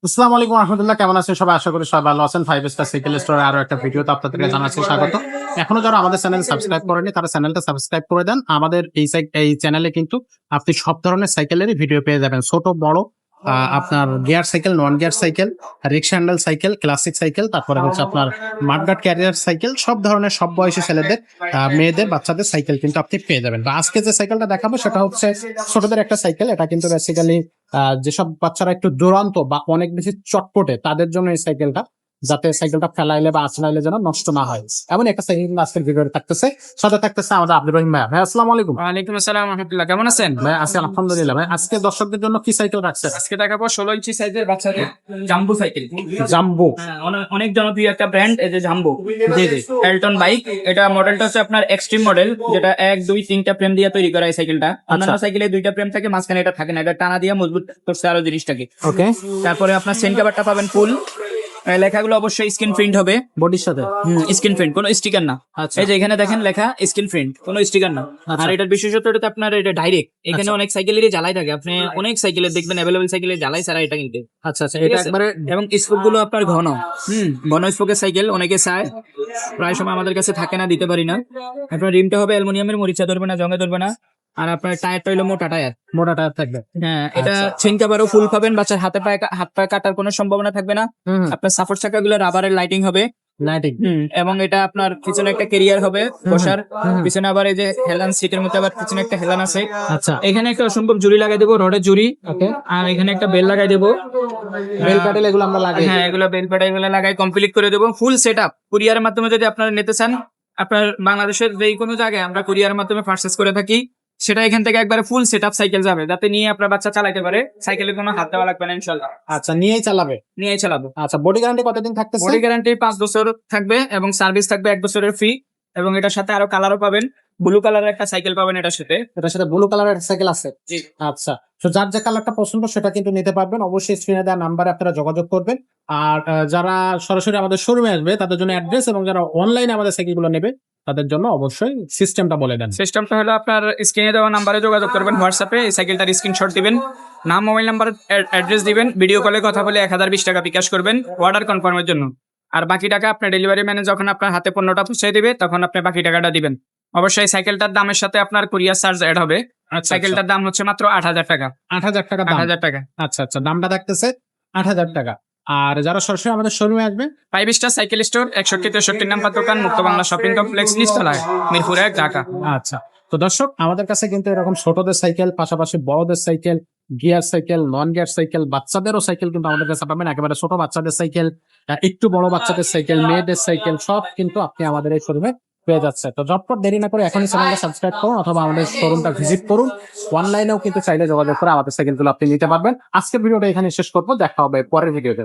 আসসালামু আলাইকুম রহমতুল্লাহ, কেমন আছেন সবাই? আশা করি সবাই ভালো আছেন। 5 স্টার সাইকেল স্টোরের আরো একটা ভিডিওতে আপনাদেরকে জানাচ্ছি স্বাগত। এখনো যারা আমাদের চ্যানেল সাবস্ক্রাইব করেনি তারা চ্যানেলটা সাবস্ক্রাইব করে দেন। আমাদের এই চ্যানেলে কিন্তু আপনি সব ধরনের সাইকেলেরই ভিডিও পেয়ে যাবেন, ছোট বড়। আপনার gear cycle, non gear cycle, rickshaw handle cycle, classic cycle, তারপরে হচ্ছে আপনার মাডগার্ড ক্যারিয়ার সাইকেল, সব ধরনের সব বয়সী ছেলেদের, মেয়েদের, বাচ্চাদের সাইকেল কিন্তু আপনি পেয়ে যাবেন। তো আজকে যে সাইকেলটা দেখাবো সেটা হচ্ছে ছোটদের একটা সাইকেল। এটা কিন্তু বেসিক্যালি যেসব বাচ্চারা একটু দুরন্ত বা অনেক বেশি চটপটে তাদের জন্য এই সাইকেলটা, যাতে সাইকেলটা ফেলাইলে বা আঁচড়াইলে যেন নষ্ট না হয়, এমন একটা সাইকেল আজকের ভিডিওতে থাকতেছে। সাথে থাকতেছে আমাদের আব্দুর রহিম ভাই। ভাই আসসালামু আলাইকুম। ওয়ালাইকুম আসসালাম রহমতুল্লাহ, কেমন আছেন? ভাই আছি আলহামদুলিল্লাহ। ভাই আজকে দর্শকদের জন্য কি সাইকেল রাখছেন? আজকে দেখাবো 16 ইঞ্চি সাইজের বাচ্চাদের জাম্বো সাইকেল। জাম্বো। হ্যাঁ, অনেক জনপ্রিয় একটা ব্র্যান্ড, এই যে জাম্বো। জি জি। Alton bike. এটা মডেলটা হচ্ছে আপনার এক্সট্রিম মডেল, যেটা 1 2 3টা ফ্রেম দিয়ে তৈরি করা এই সাইকেলটা। অন্যান্য সাইকেলে 2টা ফ্রেম থাকে, মাঝখানে এটা থাকে না, এটা টানা দিয়ে মজবুত করছে আরো জিনিসটাকে। ওকে। তারপরে আপনার সেন্ট কাভারটা পাবেন ফুল। লেখাগুলো অবশ্যই স্ক্রিন প্রিন্ট হবে, বডির সাথে। স্ক্রিন প্রিন্ট, কোনো স্টিকার না। আচ্ছা। এই যে এখানে দেখেন লেখা স্ক্রিন প্রিন্ট, কোনো স্টিকার না। আচ্ছা। আর এটার বিশেষত্ব এটা আপনার এটা ডাইরেক্ট, এখানে আচ্ছা। অনেক সাইকেলেরই জ্বালাই থাকে, আপনি অনেক সাইকেলের দেখবেন অ্যাভেলেবল সাইকেলের জ্বালাই ছাড়া এটা কিনতে। আচ্ছা আচ্ছা, ঠিক এটা আছে? একবারে। এবং স্পোক গুলো আপনার ঘন, ঘন স্পোকের সাইকেল অনেকে চায়, প্রায় সময় আমাদের কাছে থাকে না, দিতে পারি না। আপনার রিমটা হবে অ্যালুমিনিয়ামের, মরিচা ধরবে না, জঙ্গে ধরবে না। আর আপনার টায়ারটা হলো মোটা টায়ার। মোটা টায়ার থাকবে। হ্যাঁ, এটা আচ্ছা। চেন কাভারও ফুল পাবেন, বাচ্চার হাত পায়ে কাটার কোনো সম্ভাবনা থাকবে না। হুম। আপনার সাপোর্ট চাকাগুলো রাবারের লাইটিং হবে। লাইটিং। এবং এটা আপনার পিছনে একটা ক্যারিয়ার হবে বসার, পিছনে আবার এই যে হেলান, সিটের মধ্যে আবার পিছনে একটা হেলান আছে। আচ্ছা। এখানে একটা অসম্ভব জুড়ি লাগাই দেবো, রডের জুড়ি। ওকে। আর এখানে একটা বেল লাগাই দেবো। বেল প্যাডেল এগুলো আমরা লাগাই। হ্যাঁ, এগুলো বেল প্যাড এগুলো লাগাই কমপ্লিট করে দেবো। ফুল সেট আপ কুরিয়ারের মাধ্যমে যদি আপনারা নিতে চান, আপনার বাংলাদেশের যে কোনো জায়গায় আমরা কুরিয়ারের মাধ্যমে পারচেজ করে থাকি, সেটা এখান থেকে একবারে ফুল সেট আপ সাইকেল যাবে, যাতে নিয়ে আপনার বাচ্চা চালাতে পারে। সাইকেলের কোনো হাত দেওয়া লাগবে না ইনশাল্লাহ, আচ্ছা, নিয়েই চালাবে। নিয়ে চালাবো। আচ্ছা, বডি গ্যারান্টি কতদিন থাকতেছে? বডি গ্যারান্টি 5 বছর থাকবে এবং সার্ভিস থাকবে 1 বছরের ফ্রি। এবং এটার সাথে আরো কালারও পাবেন, ব্লু কালারের একটা সাইকেল পাবেন এটার সাথে। এটার সাথে ব্লু কালারের সাইকেল আছে। জি। আচ্ছা, তো যার যে কালারটা পছন্দ সেটা কিন্তু নিতে পারবেন। অবশ্যই স্ক্রিনে দেওয়া নাম্বারে আপনারা যোগাযোগ করবেন। আর যারা সরাসরি আমাদের শোরুমে আসবে তাদের জন্য অ্যাড্রেস, এবং যারা অনলাইনে আমাদের সাইকেলগুলো নেবে তাদের জন্য অবশ্যই সিস্টেমটা বলে দেন। সিস্টেমটা হলো আপনার স্ক্রিনে দেওয়া নাম্বারে যোগাযোগ করবেন, হোয়াটসঅ্যাপে এই সাইকেলটার স্ক্রিনশট দিবেন, নাম, মোবাইল নাম্বার, অ্যাড্রেস দিবেন, ভিডিও কলে কথা বলে 1020 টাকা বিকাশ করবেন অর্ডার কনফার্মের জন্য। আর বাকি টাকা আপনার ডেলিভারি ম্যানে যখন আপনার হাতে পণ্যটা পৌঁছে দিবে তখন আপনি বাকি টাকাটা দিবেন। অবশ্যই সাইকেলটার দামের সাথে আপনার কুরিয়ার চার্জ অ্যাড হবে। সাইকেলটার দাম হচ্ছে মাত্র 8000 টাকা। 8000 টাকা দাম। 8000 টাকা। আচ্ছা আচ্ছা, দামটা থাকতেছে 8000 টাকা। আর যারা সরাসরি আমাদের শোরুমে আসবে, 5 স্টার সাইকেল স্টোর, 6163 নাম্বার দোকান, মুক্ত বাংলা শপিং কমপ্লেক্স, নিচতলায়, মিরপুর 1, ঢাকা। আচ্ছা। তো দর্শক, আমাদের কাছে কিন্তু এরকম ছোটদের সাইকেল, পাশাপাশি বড়দের cycle, gear cycle, non gear cycle, বাচ্চাদেরও সাইকেল কিন্তু আমাদের কাছে পাবেন। একেবারে ছোট বাচ্চাদের সাইকেল, একটু বড় বাচ্চাদের সাইকেল, মেয়েদের সাইকেল, সব কিন্তু আপনি আমাদের এই শোরুমে পেয়ে যাচ্ছে। তো ঝটপট দেরি না করে এখনই চ্যানেলটা সাবস্ক্রাইব করুন, অথবা আমাদের শোরুমটা ভিজিট করুন। অনলাইনেও কিন্তু চাইলে যোগাযোগ করে আমাদের সাইকেলগুলো আপনি নিতে পারবেন। আজকের ভিডিওটা এখানে শেষ করবো, দেখা হবে পরের ভিডিওতে।